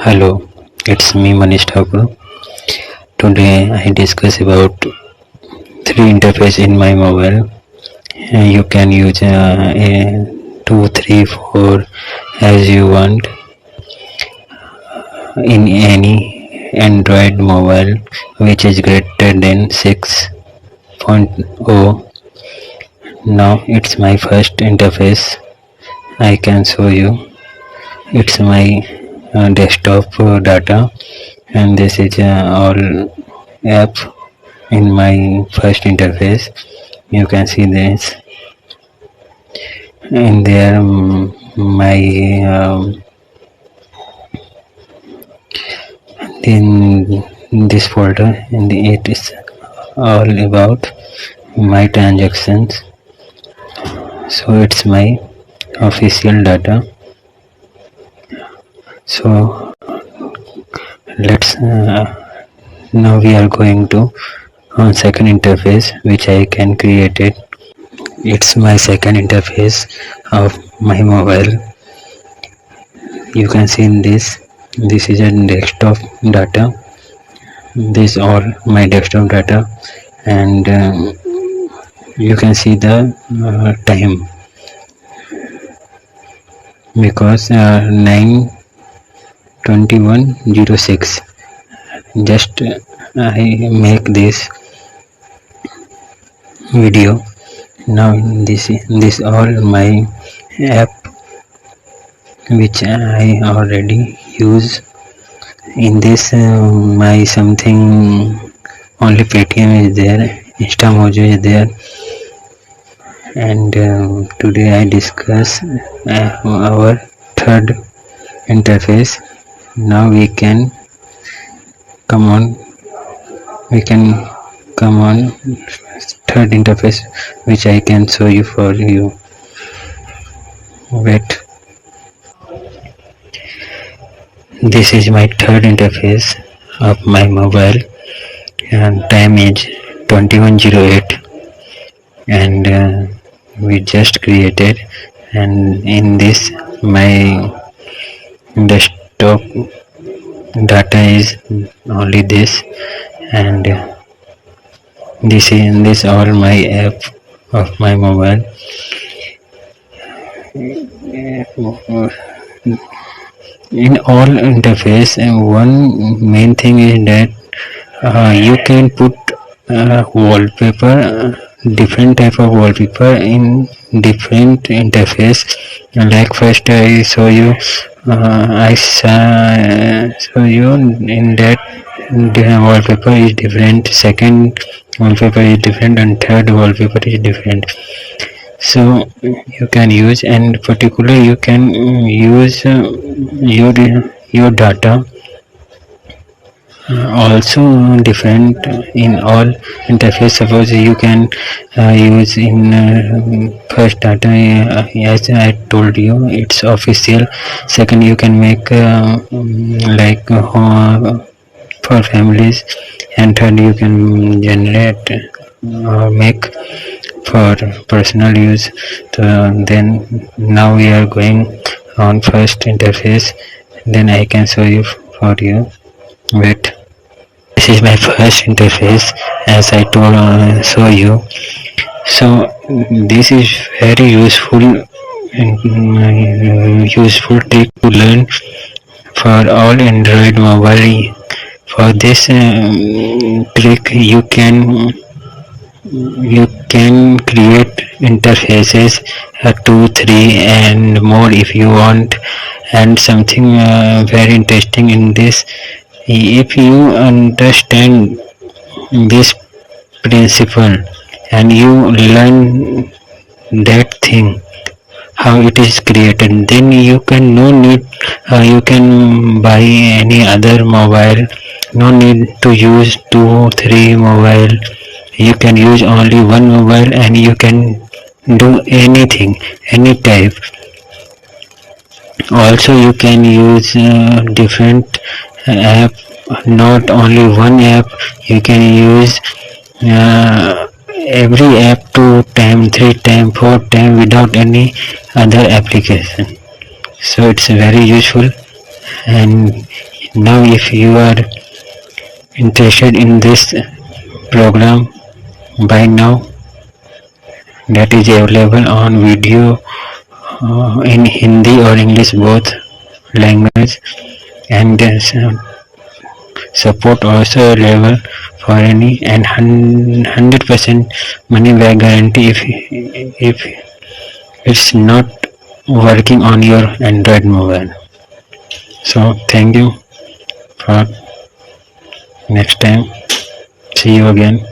Hello, it's me Manish Thakur. Today I discuss about three interface in my mobile. You can use a 2, 3, 4 as you want in any Android mobile which is greater than 6.0. Now it's my first interface. I can show you. It's my desktop data, and this is all app in my first interface. You can see this in there. My in this folder, and it is all about my transactions. So it's my official data. So let's now we are going to on second interface which I can create it. It's my second interface of my mobile. You can see in this is a desktop data. This all my desktop data, and you can see the time because 9:21:06. Just I make this video. Now this all my app which I already use. In this my something only Paytm is there, Instamojo is there, and today I discuss our third interface. Now we can come on third interface which I can show you for you. Wait, this is my third interface of my mobile, and time is 21:08, and we just created, and in this my desktop data is only this, and this all my app of my mobile. In all interface, one main thing is that you can put wallpaper, different type of wallpaper in different interface. Like first I show you in that the wallpaper is different, second wallpaper is different, and third wallpaper is different. So you can use, and particularly you can use your data also different in all interface. Suppose you can use in first data, as I told you, it's official. Second, you can make like for families, and third you can generate or make for personal use. So then now we are going on first interface, then I can show you for you. Wait, this is my first interface as I told show you. So this is very useful and useful trick to learn for all Android mobile. For this trick you can create interfaces 2, 3 and more if you want. And something very interesting in this, if you understand this principle and you learn that thing how it is created, then you can you can buy any other mobile, no need to use 2, 3 mobile. You can use only one mobile and you can do anything, any type. Also you can use different app, not only one app. You can use every app 2 times, 3 times, 4 times without any other application. So it's very useful, and Now if you are interested in this program, by now that is available on video in Hindi or English, both language, and support also available for any, and 100% money back guarantee if it's not working on your Android mobile. So thank you for next time. See you again.